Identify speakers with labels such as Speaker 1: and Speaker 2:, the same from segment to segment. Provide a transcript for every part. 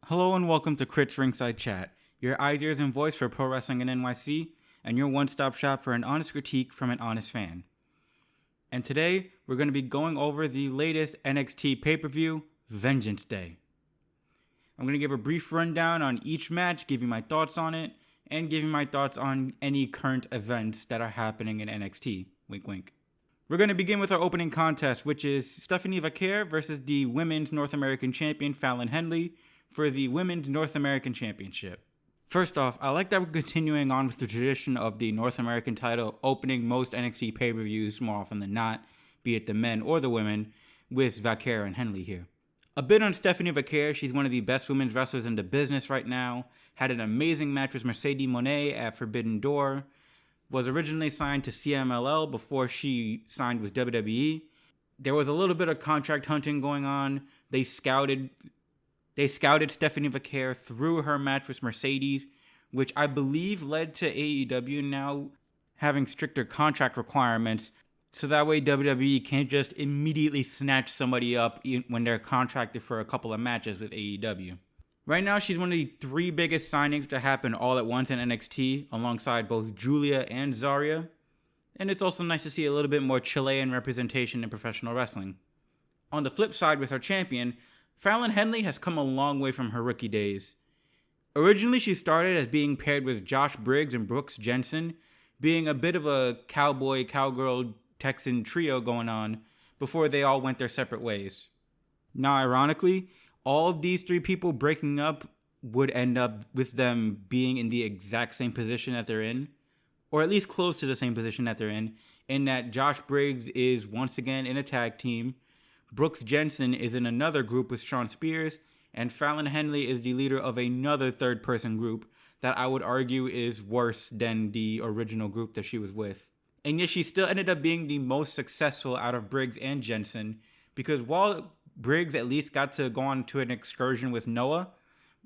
Speaker 1: Hello and welcome to Crit's Ringside Chat, your eyes, ears, and voice for pro wrestling in NYC, and your one-stop shop for an honest critique from an honest fan. And today, we're going to be going over the latest NXT pay-per-view, Vengeance Day. I'm going to give a brief rundown on each match, give you my thoughts on it, and give you my thoughts on any current events that are happening in NXT. Wink, wink. We're going to begin with our opening contest, which is Stephanie Vaquer versus the Women's North American Champion, Fallon Henley, for the Women's North American Championship. First off, I like that we're continuing on with the tradition of the North American title opening most NXT pay-per-views more often than not, be it the men or the women, with Vaquer and Henley here. A bit on Stephanie Vaquer, she's one of the best women's wrestlers in the business right now, had an amazing match with Mercedes Moné at Forbidden Door, was originally signed to CMLL before she signed with WWE. There was a little bit of contract hunting going on. They scouted Stephanie Vaquer through her match with Mercedes, which I believe led to AEW now having stricter contract requirements, so that way WWE can't just immediately snatch somebody up when they're contracted for a couple of matches with AEW. Right now, she's one of the three biggest signings to happen all at once in NXT, alongside both Julia and Zarya, and it's also nice to see a little bit more Chilean representation in professional wrestling. On the flip side with her champion, Fallon Henley has come a long way from her rookie days. Originally, she started as being paired with Josh Briggs and Brooks Jensen, being a bit of a cowboy, cowgirl, Texan trio going on before they all went their separate ways. Now, ironically, all of these three people breaking up would end up with them being in the exact same position that they're in, or at least close to the same position that they're in that Josh Briggs is once again in a tag team, Brooks Jensen is in another group with Shawn Spears, and Fallon Henley is the leader of another third-person group that I would argue is worse than the original group that she was with. And yet she still ended up being the most successful out of Briggs and Jensen, because while Briggs at least got to go on to an excursion with Noah,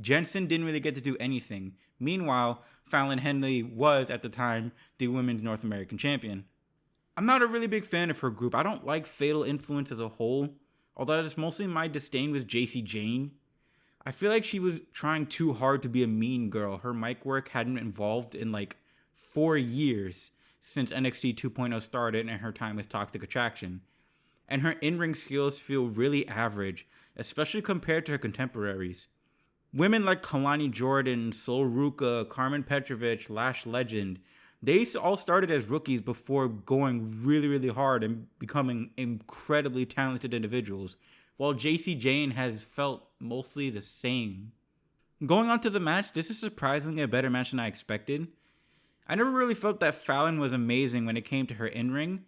Speaker 1: Jensen didn't really get to do anything. Meanwhile, Fallon Henley was, at the time, the Women's North American Champion. I'm not a really big fan of her group. I don't like Fatal Influence as a whole, although it's mostly my disdain with JC Jane. I feel like she was trying too hard to be a mean girl. Her mic work hadn't involved in like 4 years since NXT 2.0 started and her time as Toxic Attraction. And her in-ring skills feel really average, especially compared to her contemporaries. Women like Kalani Jordan, Sol Ruka, Carmen Petrovic, Lash Legend, they all started as rookies before going really, really hard and becoming incredibly talented individuals, while JC Jane has felt mostly the same. Going on to the match, this is surprisingly a better match than I expected. I never really felt that Fallon was amazing when it came to her in-ring.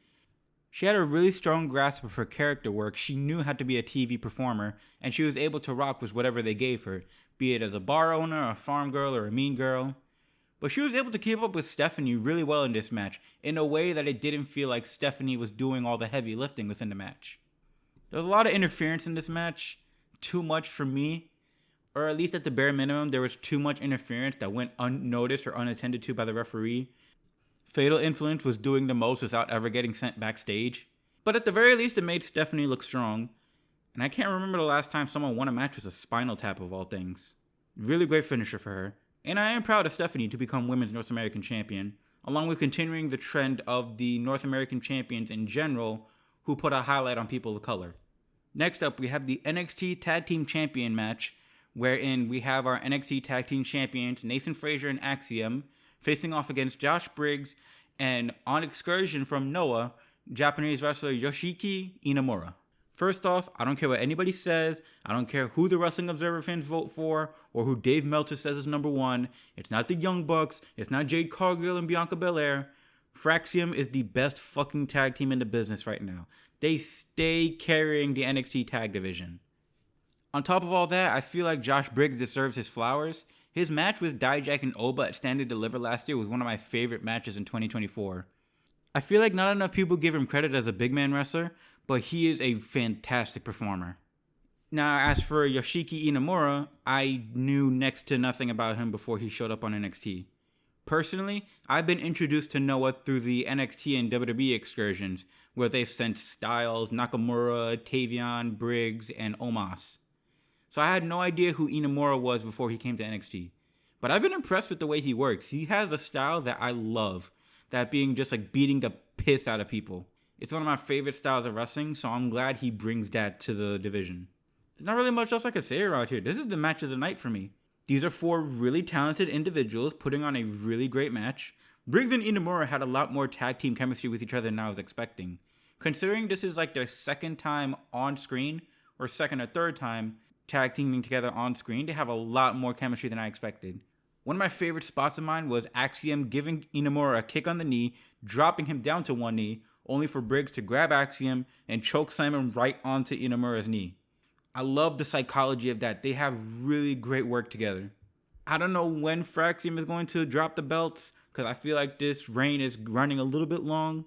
Speaker 1: She had a really strong grasp of her character work. She knew how to be a TV performer, and she was able to rock with whatever they gave her, be it as a bar owner, a farm girl, or a mean girl. But she was able to keep up with Stephanie really well in this match, in a way that it didn't feel like Stephanie was doing all the heavy lifting within the match. There was a lot of interference in this match, too much for me, or at least at the bare minimum, there was too much interference that went unnoticed or unattended to by the referee. Fatal Influence was doing the most without ever getting sent backstage. But at the very least, it made Stephanie look strong. And I can't remember the last time someone won a match with a spinal tap of all things. Really great finisher for her. And I am proud of Stephanie to become Women's North American Champion, along with continuing the trend of the North American Champions in general who put a highlight on people of color. Next up, we have the NXT Tag Team Champion match, wherein we have our NXT Tag Team Champions Nathan Frazier and Axiom facing off against Josh Briggs and on excursion from Noah, Japanese wrestler Yoshiki Inamura. First off, I don't care what anybody says. I don't care who the Wrestling Observer fans vote for or who Dave Meltzer says is number one. It's not the Young Bucks. It's not Jade Cargill and Bianca Belair. Fraxium is the best fucking tag team in the business right now. They stay carrying the NXT tag division. On top of all that, I feel like Josh Briggs deserves his flowers. His match with Dijak and Oba at Stand and Deliver last year was one of my favorite matches in 2024. I feel like not enough people give him credit as a big man wrestler, but he is a fantastic performer. Now, as for Yoshiki Inamura, I knew next to nothing about him before he showed up on NXT. Personally, I've been introduced to Noah through the NXT and WWE excursions, where they've sent Styles, Nakamura, Tavion, Briggs, and Omos. So I had no idea who Inamura was before he came to NXT. But I've been impressed with the way he works. He has a style that I love, that being just like beating the piss out of people. It's one of my favorite styles of wrestling, so I'm glad he brings that to the division. There's not really much else I could say around here. This is the match of the night for me. These are 4 really talented individuals putting on a really great match. Briggs and Inamura had a lot more tag team chemistry with each other than I was expecting. Considering this is like their second time on screen, or second or third time tag teaming together on screen, they have a lot more chemistry than I expected. One of my favorite spots of mine was Axiom giving Inamura a kick on the knee, dropping him down to one knee, only for Briggs to grab Axiom and chokeslam him right onto Inamura's knee. I love the psychology of that. They have really great work together. I don't know when Axiom is going to drop the belts, because I feel like this reign is running a little bit long.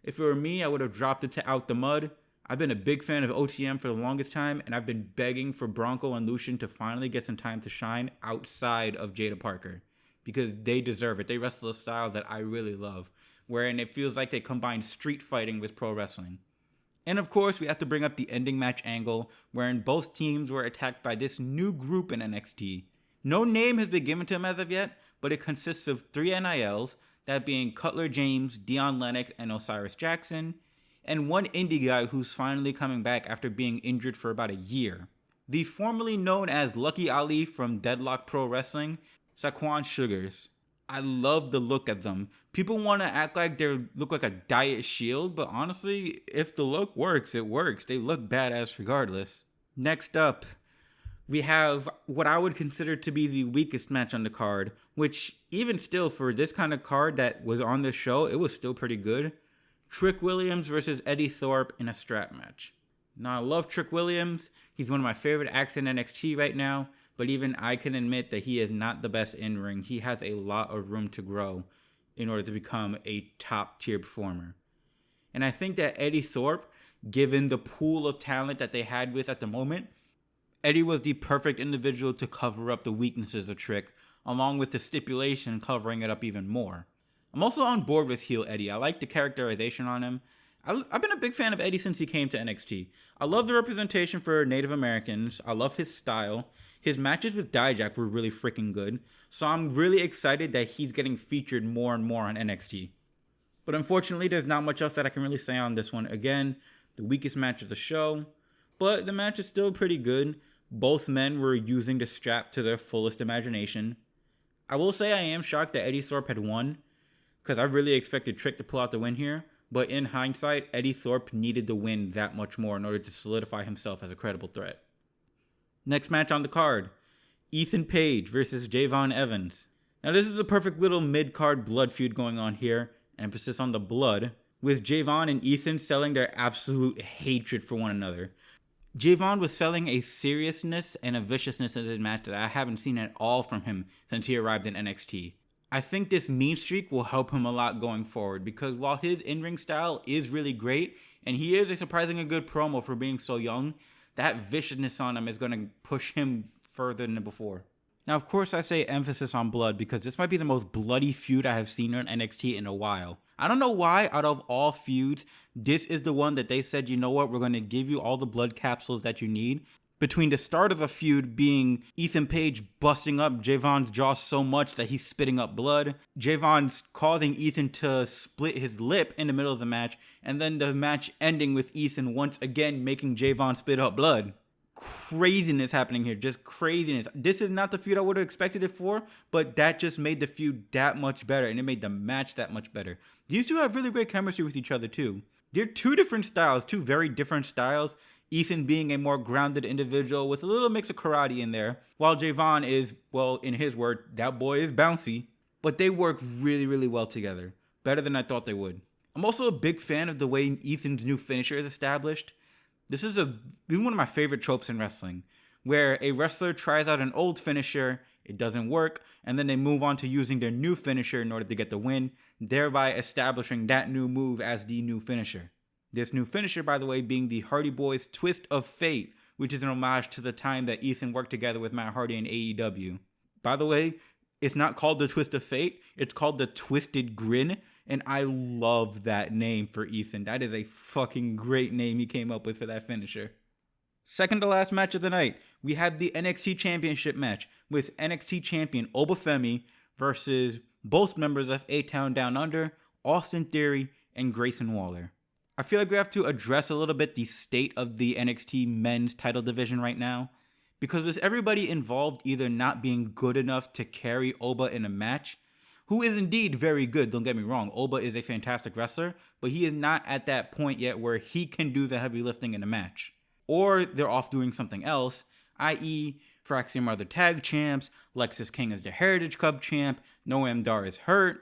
Speaker 1: If it were me, I would have dropped it to Out the Mud. I've been a big fan of OTM for the longest time, and I've been begging for Bronco and Lucian to finally get some time to shine outside of Jada Parker, because they deserve it. They wrestle a style that I really love, wherein it feels like they combine street fighting with pro wrestling. And of course, we have to bring up the ending match angle, wherein both teams were attacked by this new group in NXT. No name has been given to them as of yet, but it consists of 3 NILs, that being Cutler James, Dion Lennox, and Osiris Jackson, and one indie guy who's finally coming back after being injured for about a year. The formerly known as Lucky Ali from Deadlock Pro Wrestling, Saquon Sugars. I love the look of them. People want to act like they look like a diet shield, but honestly, if the look works, it works. They look badass regardless. Next up, we have what I would consider to be the weakest match on the card, which even still for this kind of card that was on this show, it was still pretty good. Trick Williams versus Eddie Thorpe in a strap match. Now, I love Trick Williams. He's one of my favorite acts in NXT right now, but even I can admit that he is not the best in-ring. He has a lot of room to grow in order to become a top-tier performer. And I think that Eddie Thorpe, given the pool of talent that they had with at the moment, Eddie was the perfect individual to cover up the weaknesses of Trick, along with the stipulation covering it up even more. I'm also on board with heel Eddie. I like the characterization on him. I've been a big fan of Eddie since he came to NXT. I love the representation for Native Americans. I love his style. His matches with Dijak were really freaking good. So I'm really excited that he's getting featured more and more on NXT. But unfortunately, there's not much else that I can really say on this one. Again, the weakest match of the show. But the match is still pretty good. Both men were using the strap to their fullest imagination. I will say I am shocked that Eddie Thorpe had won, because I really expected Trick to pull out the win here. But in hindsight, Eddie Thorpe needed the win that much more in order to solidify himself as a credible threat. Next match on the card, Ethan Page versus Javon Evans. Now this is a perfect little mid-card blood feud going on here, emphasis on the blood, with Javon and Ethan selling their absolute hatred for one another. Javon was selling a seriousness and a viciousness in this match that I haven't seen at all from him since he arrived in NXT. I think this mean streak will help him a lot going forward, because while his in-ring style is really great, and he is a surprisingly good promo for being so young, that viciousness on him is going to push him further than before. Now, of course, I say emphasis on blood because this might be the most bloody feud I have seen on NXT in a while. I don't know why, out of all feuds, this is the one that they said, you know what, we're going to give you all the blood capsules that you need. Between the start of the feud being Ethan Page busting up Javon's jaw so much that he's spitting up blood, Javon's causing Ethan to split his lip in the middle of the match, and then the match ending with Ethan once again making Javon spit up blood. Craziness happening here, just craziness. This is not the feud I would have expected it for, but that just made the feud that much better, and it made the match that much better. These two have really great chemistry with each other too. They're two different styles, two very different styles. Ethan being a more grounded individual with a little mix of karate in there, while Javon is, well, in his word, that boy is bouncy. But they work really, really well together. Better than I thought they would. I'm also a big fan of the way Ethan's new finisher is established. This is one of my favorite tropes in wrestling, where a wrestler tries out an old finisher, it doesn't work, and then they move on to using their new finisher in order to get the win, thereby establishing that new move as the new finisher. This new finisher, by the way, being the Hardy Boys' Twist of Fate, which is an homage to the time that Ethan worked together with Matt Hardy in AEW. By the way, it's not called the Twist of Fate, it's called the Twisted Grin, and I love that name for Ethan. That is a fucking great name he came up with for that finisher. Second to last match of the night, we have the NXT Championship match with NXT Champion Oba Femi versus both members of A-Town Down Under, Austin Theory and Grayson Waller. I feel like we have to address a little bit the state of the NXT men's title division right now, because with everybody involved either not being good enough to carry Oba in a match, who is indeed very good, don't get me wrong, Oba is a fantastic wrestler, but he is not at that point yet where he can do the heavy lifting in a match. Or they're off doing something else, i.e. Fraxium are the tag champs, Lexis King is the Heritage Cup champ, Noam Dar is hurt.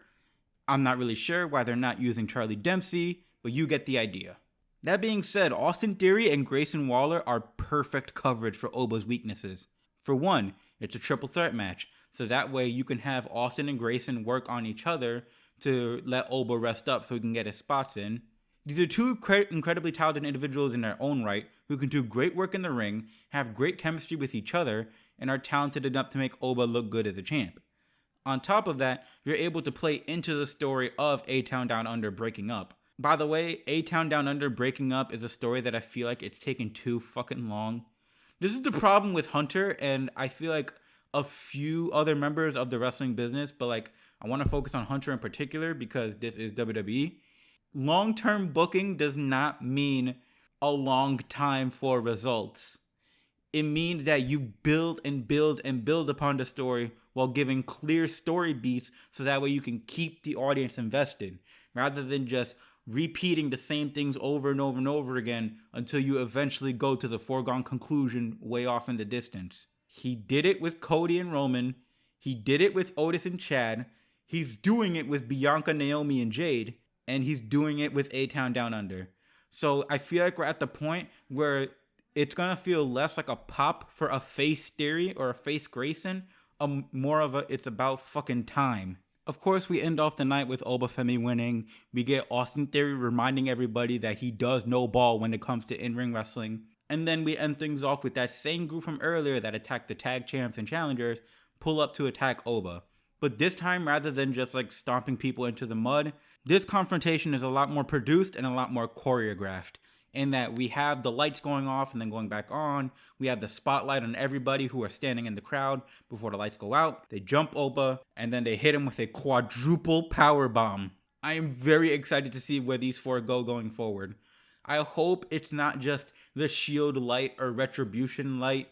Speaker 1: I'm not really sure why they're not using Charlie Dempsey, but you get the idea. That being said, Austin Theory and Grayson Waller are perfect coverage for Oba's weaknesses. For one, it's a triple threat match, so that way you can have Austin and Grayson work on each other to let Oba rest up so he can get his spots in. These are two incredibly talented individuals in their own right who can do great work in the ring, have great chemistry with each other, and are talented enough to make Oba look good as a champ. On top of that, you're able to play into the story of A-Town Down Under breaking up. By the way, A-Town Down Under breaking up is a story that I feel like it's taken too fucking long. This is the problem with Hunter, and I feel like a few other members of the wrestling business, but like I want to focus on Hunter in particular because this is WWE. Long-term booking does not mean a long time for results. It means that you build and build and build upon the story while giving clear story beats so that way you can keep the audience invested, rather than just repeating the same things over and over and over again until you eventually go to the foregone conclusion way off in the distance. He did it with Cody and Roman. He did it with Otis and Chad. He's doing it with Bianca, Naomi, and Jade. And he's doing it with A-Town Down Under. So I feel like we're at the point where it's going to feel less like a pop for a face Theory or a face Grayson. More of a, it's about fucking time. Of course, we end off the night with Oba Femi winning. We get Austin Theory reminding everybody that he does no ball when it comes to in-ring wrestling. And then we end things off with that same group from earlier that attacked the tag champs and challengers pull up to attack Oba. But this time, rather than just like stomping people into the mud, this confrontation is a lot more produced and a lot more choreographed, in that we have the lights going off and then going back on. We have the spotlight on everybody who are standing in the crowd before the lights go out. They jump Oba, and then they hit him with a quadruple power bomb. I am very excited to see where these four go going forward. I hope it's not just the Shield light or Retribution light.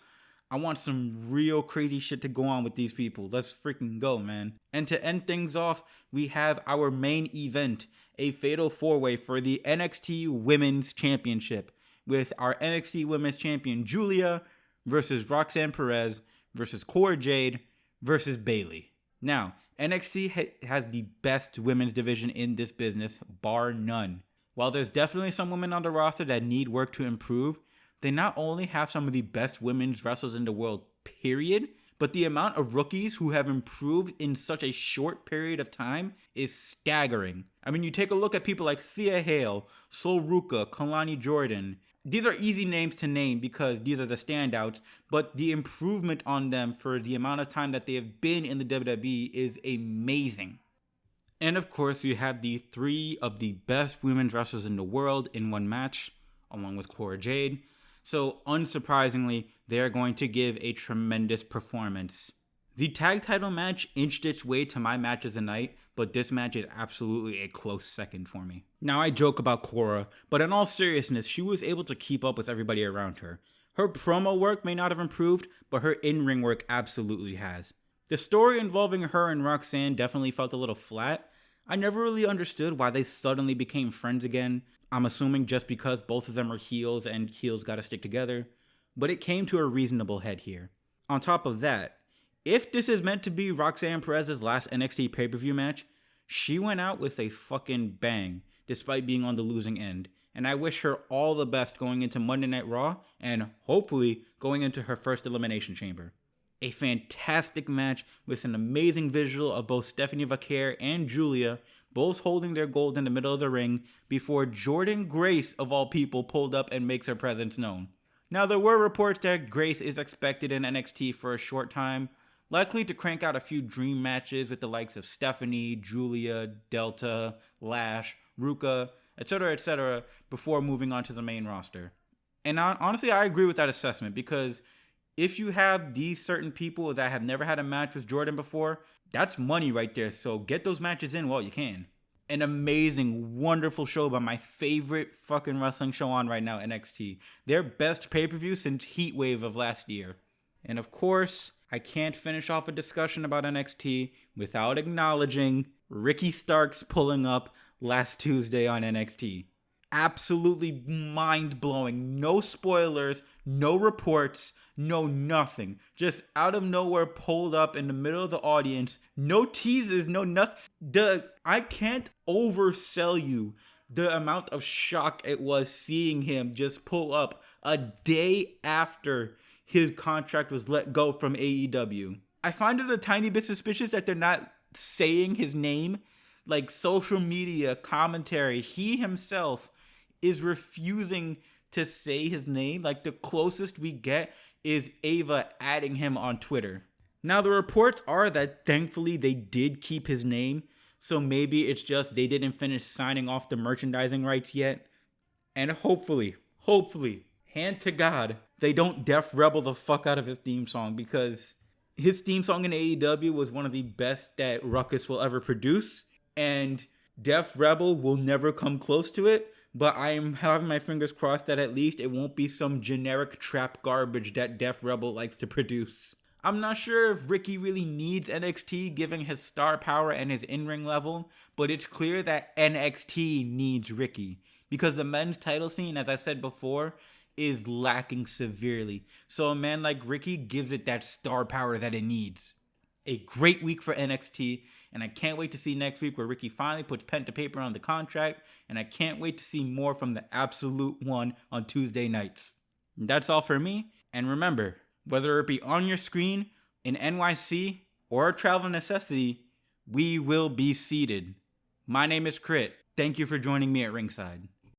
Speaker 1: I want some real crazy shit to go on with these people. Let's freaking go, man. And to end things off, we have our main event, a fatal four-way for the NXT Women's Championship, with our NXT Women's Champion Julia versus Roxanne Perez versus Cora Jade versus Bayley. Now, NXT has the best women's division in this business, bar none. While there's definitely some women on the roster that need work to improve, they not only have some of the best women's wrestlers in the world, period, but the amount of rookies who have improved in such a short period of time is staggering. I mean, you take a look at people like Thea Hale, Sol Ruka, Kalani Jordan. These are easy names to name because these are the standouts, but the improvement on them for the amount of time that they have been in the WWE is amazing. And of course, you have the three of the best women's wrestlers in the world in one match, along with Cora Jade. So, unsurprisingly, they're going to give a tremendous performance. The tag title match inched its way to my match of the night, but this match is absolutely a close second for me. Now, I joke about Cora, but in all seriousness, she was able to keep up with everybody around her. Her promo work may not have improved, but her in-ring work absolutely has. The story involving her and Roxanne definitely felt a little flat. I never really understood why they suddenly became friends again. I'm assuming just because both of them are heels and heels gotta stick together. But it came to a reasonable head here. On top of that, if this is meant to be Roxanne Perez's last NXT pay-per-view match, she went out with a fucking bang, despite being on the losing end. And I wish her all the best going into Monday Night Raw, and hopefully going into her first Elimination Chamber. A fantastic match with an amazing visual of both Stephanie Vaquer and Julia both holding their gold in the middle of the ring before Jordynne Grace, of all people, pulled up and makes her presence known. Now, there were reports that Grace is expected in NXT for a short time, likely to crank out a few dream matches with the likes of Stephanie, Julia, Delta, Lash, Ruka, etc., before moving on to the main roster. And honestly, I agree with that assessment because If you have these certain people that have never had a match with Jordan before, that's money right there. So get those matches in while you can. An amazing, wonderful show by my favorite fucking wrestling show on right now, NXT. Their best pay-per-view since Heatwave of last year. And of course, I can't finish off a discussion about NXT without acknowledging Ricky Starks pulling up last Tuesday on NXT. Absolutely mind-blowing. No spoilers, no reports, no nothing. Just out of nowhere pulled up in the middle of the audience. No teases, no nothing. I can't oversell you the amount of shock it was seeing him just pull up a day after his contract was let go from AEW. I find it a tiny bit suspicious that they're not saying his name. Like social media commentary, he himself is refusing to say his name. Like the closest we get is Ava adding him on Twitter. Now the reports are that thankfully they did keep his name. So maybe it's just they didn't finish signing off the merchandising rights yet. And hopefully, hand to God, they don't Def Rebel the fuck out of his theme song, because his theme song in AEW was one of the best that Ruckus will ever produce. And Def Rebel will never come close to it. But I am having my fingers crossed that at least it won't be some generic trap garbage that Def Rebel likes to produce. I'm not sure if Ricky really needs NXT given his star power and his in-ring level, but it's clear that NXT needs Ricky, because the men's title scene, as I said before, is lacking severely. So a man like Ricky gives it that star power that it needs. A great week for NXT, and I can't wait to see next week where Ricky finally puts pen to paper on the contract, and I can't wait to see more from the Absolute One on Tuesday nights. And that's all for me, and remember, whether it be on your screen, in NYC, or a travel necessity, we will be seated. My name is Crit. Thank you for joining me at ringside.